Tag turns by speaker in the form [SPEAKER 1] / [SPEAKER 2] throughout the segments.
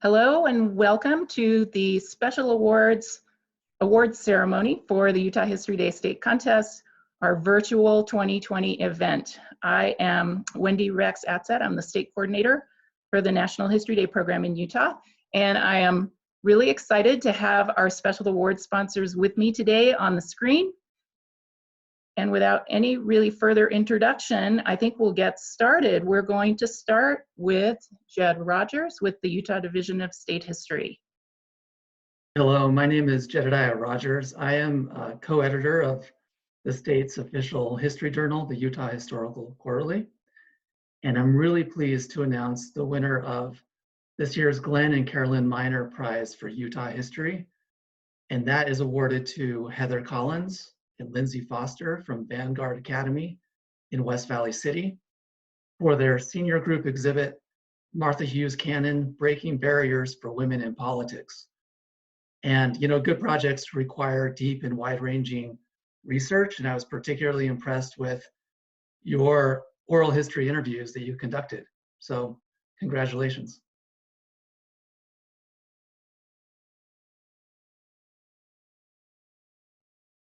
[SPEAKER 1] Hello and welcome to the special awards ceremony for the Utah History Day State Contest, our virtual 2020 event. I am Wendy Rex Atzet. I'm the state coordinator for the National History Day program in Utah, and I am really excited to have our special awards sponsors with me today on the screen. And without any really further introduction, I think we'll get started. We're going to start with Jed Rogers with the Utah Division of State History.
[SPEAKER 2] Hello, my name is Jedediah Rogers. I am a co-editor of the state's official history journal, the Utah Historical Quarterly. And I'm really pleased to announce the winner of this year's Glenn and Carolyn Miner Prize for Utah History. And that is awarded to Heather Collins and Lindsay Foster from Vanguard Academy in West Valley City for their senior group exhibit, Martha Hughes Cannon, Breaking Barriers for Women in Politics. And good projects require deep and wide-ranging research, and I was particularly impressed with your oral history interviews that you conducted. So congratulations.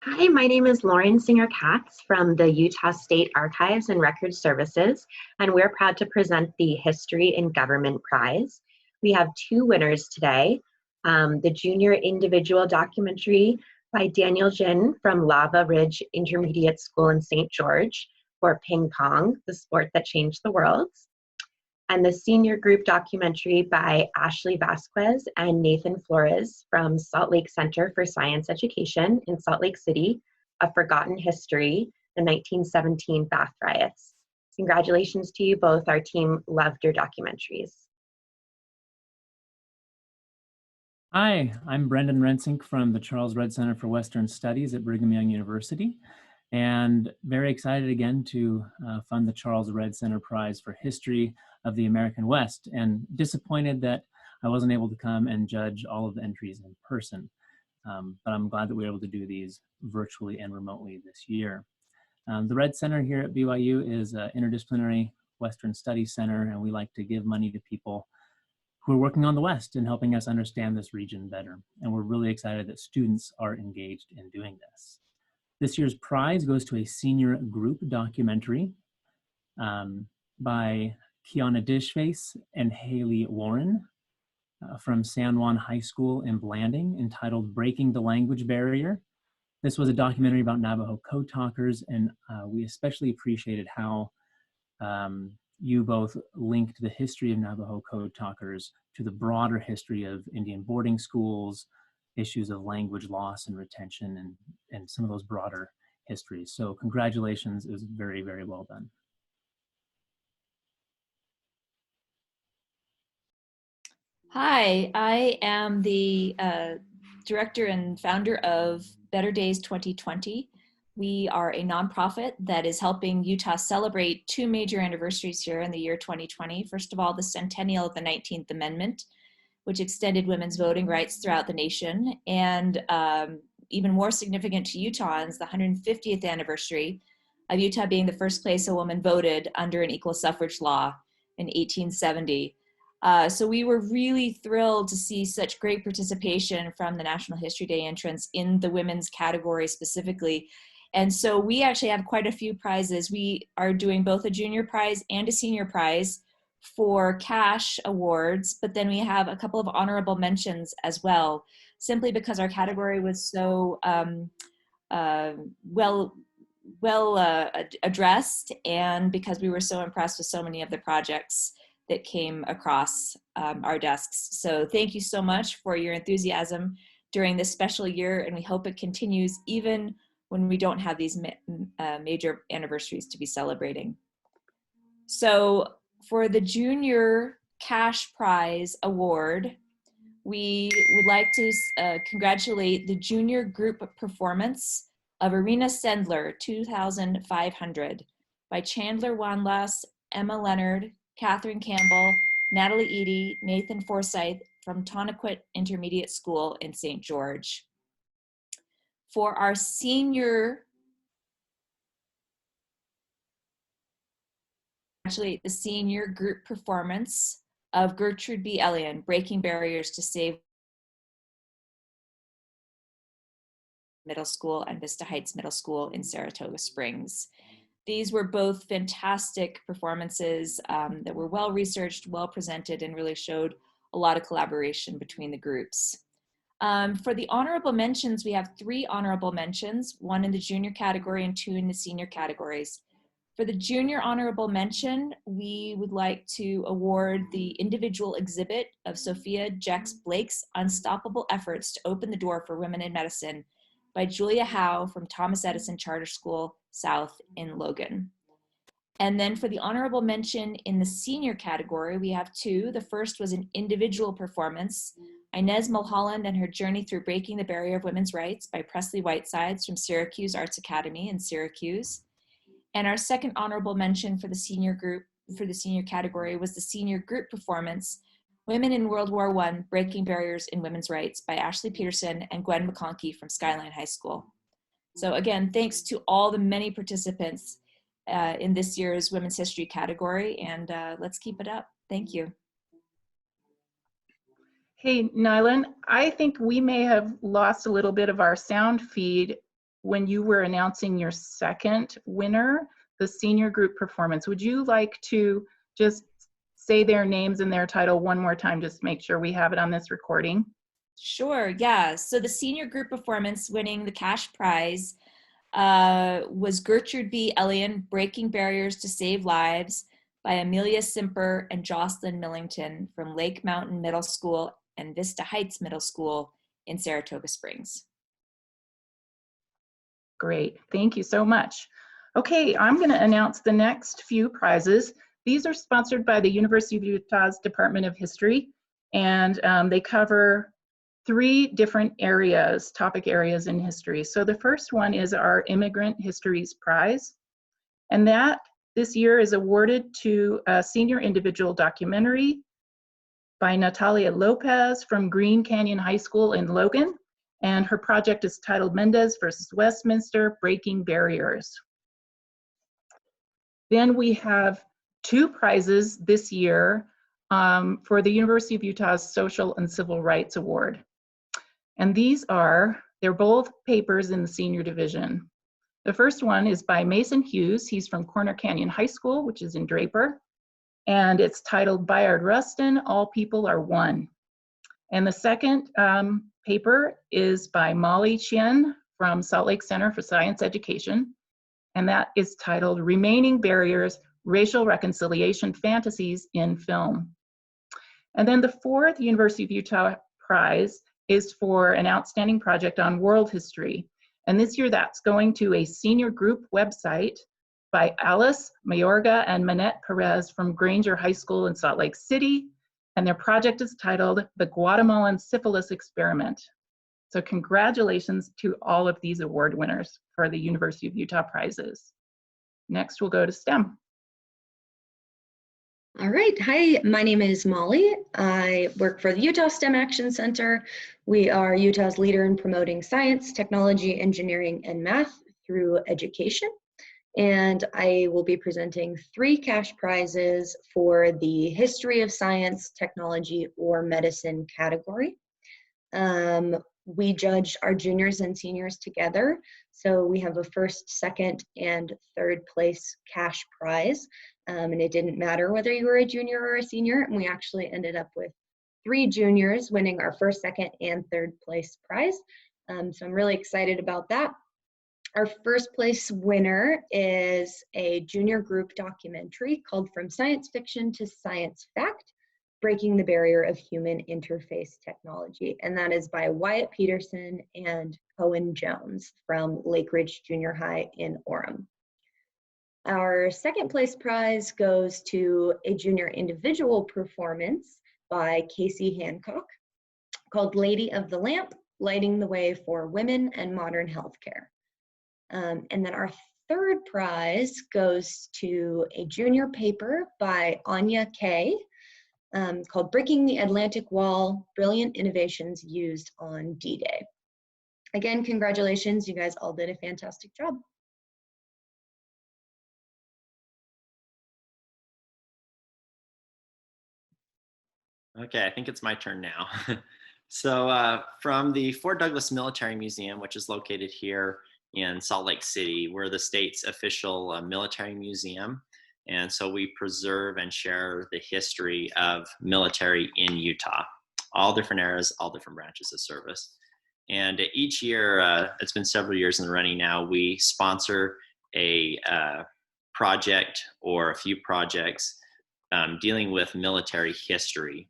[SPEAKER 3] Hi, my name is Lauren Singer-Katz from the Utah State Archives and Records Services, and we're proud to present the History in Government Prize. We have two winners today. The Junior Individual Documentary by Daniel Jin from Lava Ridge Intermediate School in St. George for Ping Pong, the sport that changed the world. And the Senior Group Documentary by Ashley Vasquez and Nathan Flores from Salt Lake Center for Science Education in Salt Lake City, A Forgotten History, the 1917 Bath Riots. Congratulations to you both. Our team loved your documentaries.
[SPEAKER 4] Hi, I'm Brendan Rensink from the Charles Redd Center for Western Studies at Brigham Young University, and very excited again to fund the Charles Redd Center Prize for History of the American West, and disappointed that I wasn't able to come and judge all of the entries in person. But I'm glad that we were able to do these virtually and remotely this year. The Redd Center here at BYU is an interdisciplinary Western Studies center, and we like to give money to people who are working on the West and helping us understand this region better. And we're really excited that students are engaged in doing this. This year's prize goes to a senior group documentary by Kiana Dishface and Haley Warren from San Juan High School in Blanding, entitled Breaking the Language Barrier. This was a documentary about Navajo code talkers, and we especially appreciated how you both linked the history of Navajo code talkers to the broader history of Indian boarding schools, issues of language loss and retention, and some of those broader histories. So congratulations, it was very, very well done.
[SPEAKER 5] Hi, I am the director and founder of Better Days 2020. We are a nonprofit that is helping Utah celebrate two major anniversaries here in the year 2020. First of all, the centennial of the 19th Amendment, which extended women's voting rights throughout the nation. And even more significant to Utahns, the 150th anniversary of Utah being the first place a woman voted under an equal suffrage law in 1870. So we were really thrilled to see such great participation from the National History Day entrants in the women's category specifically. And so we actually have quite a few prizes. We are doing both a junior prize and a senior prize for cash awards, but then we have a couple of honorable mentions as well, simply because our category was so well addressed, and because we were so impressed with so many of the projects that came across our desks. So thank you so much for your enthusiasm during this special year, and we hope it continues even when we don't have these major anniversaries to be celebrating. So for the Junior Cash Prize Award, we would like to congratulate the junior group performance of Arena Sendler 2500 by Chandler Wanlass, Emma Leonard, Catherine Campbell, Natalie Eady, Nathan Forsyth from Tonnequit Intermediate School in St. George. For our senior, actually the senior group performance of Gertrude B. Elion, Breaking Barriers to Save Middle School and Vista Heights Middle School in Saratoga Springs. These were both fantastic performances that were well researched, well presented, and really showed a lot of collaboration between the groups. For the honorable mentions, we have 3 honorable mentions, 1 in the junior category and 2 in the senior categories. For the junior honorable mention, we would like to award the individual exhibit of Sophia Jex Blake's Unstoppable Efforts to Open the Door for Women in Medicine by Julia Howe from Thomas Edison Charter School South in Logan. And then for the honorable mention in the senior category, we have 2. The first was an individual performance, Inez Mulholland and Her Journey Through Breaking the Barrier of Women's Rights by Presley Whitesides from Syracuse Arts Academy in Syracuse. And our second honorable mention for the senior category was the senior group performance, Women in World War I, Breaking Barriers in Women's Rights by Ashley Peterson and Gwen McConkey from Skyline High School. So again, thanks to all the many participants in this year's Women's History category, and let's keep it up. Thank you.
[SPEAKER 1] Hey, Nylan, I think we may have lost a little bit of our sound feed when you were announcing your second winner, the senior group performance. Would you like to just say their names and their title one more time, just make sure we have it on this recording?
[SPEAKER 5] Sure, yeah. So the senior group performance winning the cash prize was Gertrude B. Elion, Breaking Barriers to Save Lives by Amelia Simper and Jocelyn Millington from Lake Mountain Middle School and Vista Heights Middle School in Saratoga Springs.
[SPEAKER 1] Great, thank you so much. Okay, I'm going to announce the next few prizes. These are sponsored by the University of Utah's Department of History, and they cover 3 different areas, topic areas in history. So the first one is our Immigrant Histories Prize, and that this year is awarded to a senior individual documentary by Natalia Lopez from Green Canyon High School in Logan, and her project is titled Mendez versus Westminster, Breaking Barriers. Then we have 2 prizes this year for the University of Utah's Social and Civil Rights Award. And they're both papers in the senior division. The first one is by Mason Hughes. He's from Corner Canyon High School, which is in Draper. And it's titled Bayard Rustin, All People Are One. And the second paper is by Molly Chien from Salt Lake Center for Science Education. And that is titled Remaining Barriers, Racial Reconciliation Fantasies in Film. And then the fourth University of Utah prize is for an outstanding project on world history. And this year that's going to a senior group website by Alice Mayorga and Manette Perez from Granger High School in Salt Lake City. And their project is titled The Guatemalan Syphilis Experiment. So congratulations to all of these award winners for the University of Utah prizes. Next, we'll go to STEM.
[SPEAKER 6] All right, hi, my name is Molly. I work for the Utah STEM Action Center. We are Utah's leader in promoting science, technology, engineering, and math through education. And I will be presenting 3 cash prizes for the History of Science, Technology, or Medicine category. We judged our juniors and seniors together. So we have a first, second, and third place cash prize. And it didn't matter whether you were a junior or a senior. And we actually ended up with 3 juniors winning our first, second, and third place prize. So I'm really excited about that. Our first place winner is a junior group documentary called From Science Fiction to Science Fact, Breaking the Barrier of Human Interface Technology. And that is by Wyatt Peterson and Cohen Jones from Lake Ridge Junior High in Orem. Our second place prize goes to a junior individual performance by Casey Hancock called Lady of the Lamp, Lighting the Way for Women and Modern Healthcare. And then our third prize goes to a junior paper by Anya Kay called Breaking the Atlantic Wall, Brilliant Innovations Used on D-Day. Again, congratulations, you guys all did a fantastic job.
[SPEAKER 7] Okay, I think it's my turn now. So from the Fort Douglas Military Museum, which is located here in Salt Lake City, we're the state's official military museum. And so we preserve and share the history of military in Utah, all different eras, all different branches of service. And each year, it's been several years in the running now, we sponsor a project or a few projects dealing with military history.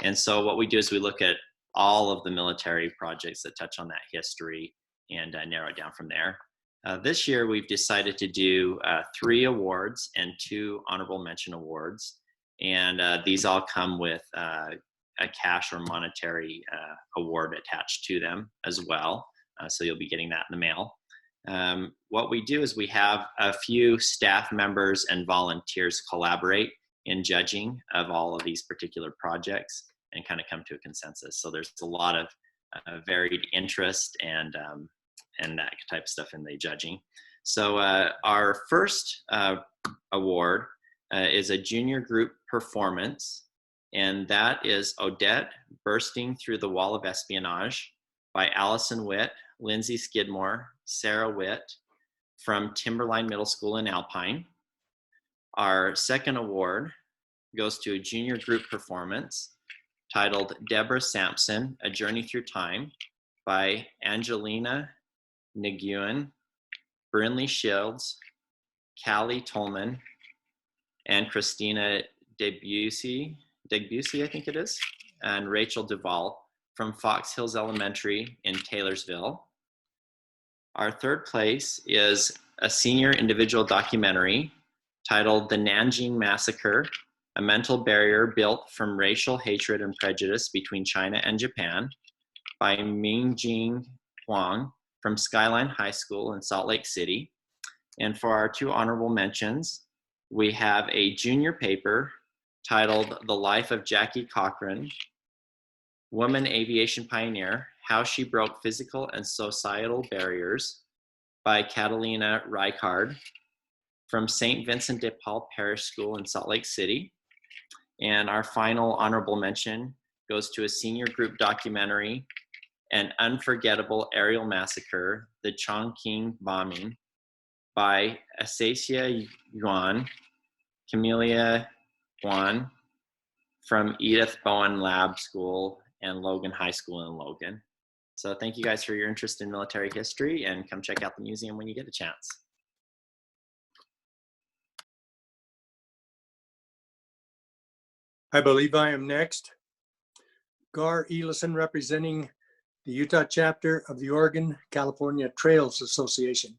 [SPEAKER 7] And so what we do is we look at all of the military projects that touch on that history and narrow it down from there. This year, we've decided to do 3 awards and 2 honorable mention awards. And these all come with a cash or monetary award attached to them as well. So you'll be getting that in the mail. What we do is we have a few staff members and volunteers collaborate in judging of all of these particular projects and kind of come to a consensus. So there's a lot of varied interest and that type of stuff in the judging. So our first award is a junior group performance, and that is Odette Bursting Through the Wall of Espionage by Allison Witt, Lindsay Skidmore, Sarah Witt from Timberline Middle School in Alpine. Our second award goes to a junior group performance titled Deborah Sampson, A Journey Through Time by Angelina Nguyen, Brinley Shields, Callie Tolman, and Christina Debussy, I think it is, and Rachel Duvall from Fox Hills Elementary in Taylorsville. Our third place is a senior individual documentary titled The Nanjing Massacre, A Mental Barrier Built from Racial Hatred and Prejudice Between China and Japan by Mingjing Huang from Skyline High School in Salt Lake City. And for our 2 honorable mentions, we have a junior paper titled The Life of Jackie Cochran, Woman Aviation Pioneer, How She Broke Physical and Societal Barriers by Catalina Reichard from St. Vincent de Paul Parish School in Salt Lake City. And our final honorable mention goes to a senior group documentary, An Unforgettable Aerial Massacre, The Chongqing Bombing by Asasia Yuan, Camelia Yuan from Edith Bowen Lab School and Logan High School in Logan. So thank you guys for your interest in military history, and come check out the museum when you get a chance.
[SPEAKER 8] I believe I am next. Gar Elison, representing the Utah chapter of the Oregon-California Trails Association.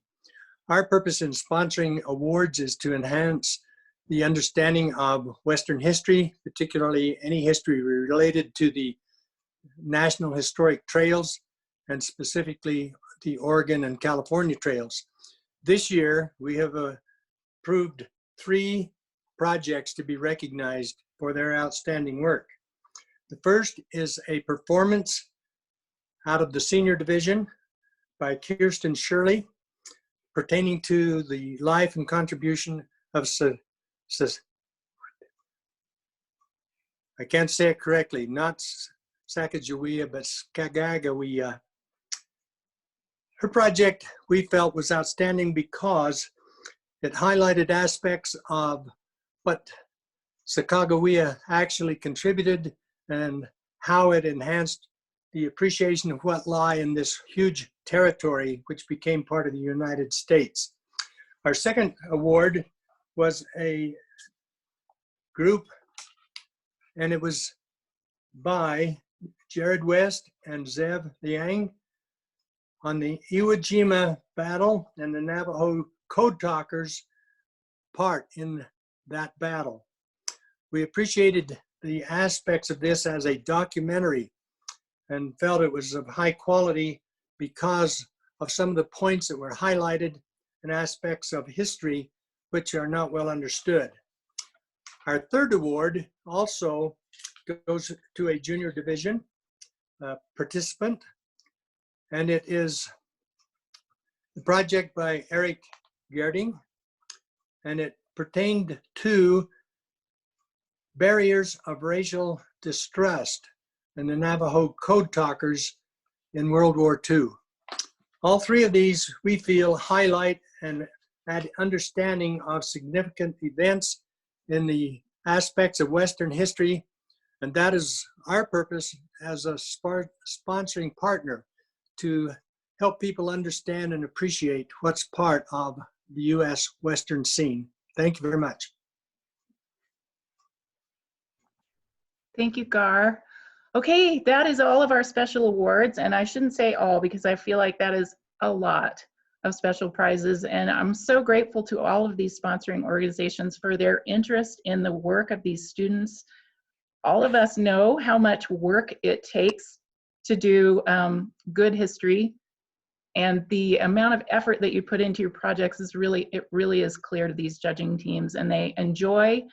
[SPEAKER 8] Our purpose in sponsoring awards is to enhance the understanding of Western history, particularly any history related to the National Historic Trails, and specifically the Oregon and California trails. This year, we have approved 3 projects to be recognized for their outstanding work. The first is a performance out of the senior division by Kirsten Shirley, pertaining to the life and contribution of I can't say it correctly, not Sacagawea, but Skagagawea. Her project, we felt, was outstanding because it highlighted aspects of what Sacagawea actually contributed and how it enhanced the appreciation of what lie in this huge territory which became part of the United States. Our second award was a group, and it was by Jared West and Zev Liang on the Iwo Jima battle and the Navajo Code Talkers part in that battle. We appreciated the aspects of this as a documentary and felt it was of high quality because of some of the points that were highlighted and aspects of history which are not well understood. Our third award also goes to a junior division participant, and it is the project by Eric Gerding, and it pertained to barriers of racial distrust and the Navajo code talkers in World War II. All three of these, we feel, highlight and add understanding of significant events in the aspects of Western history, and that is our purpose as a sponsoring partner, to help people understand and appreciate what's part of the U.S. Western scene. Thank you very much.
[SPEAKER 1] Thank you, Gar. Okay, that is all of our special awards, and I shouldn't say all because I feel like that is a lot of special prizes, and I'm so grateful to all of these sponsoring organizations for their interest in the work of these students. All of us know how much work it takes to do good history, and the amount of effort that you put into your projects is really is clear to these judging teams, and they enjoy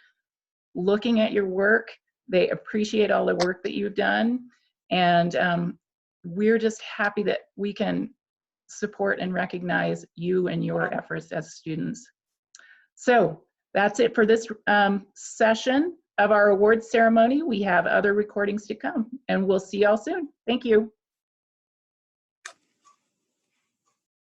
[SPEAKER 1] looking at your work. They appreciate all the work that you've done, and we're just happy that we can support and recognize you and your efforts as students. So that's it for this session of our awards ceremony. We have other recordings to come, and we'll see y'all soon. Thank you.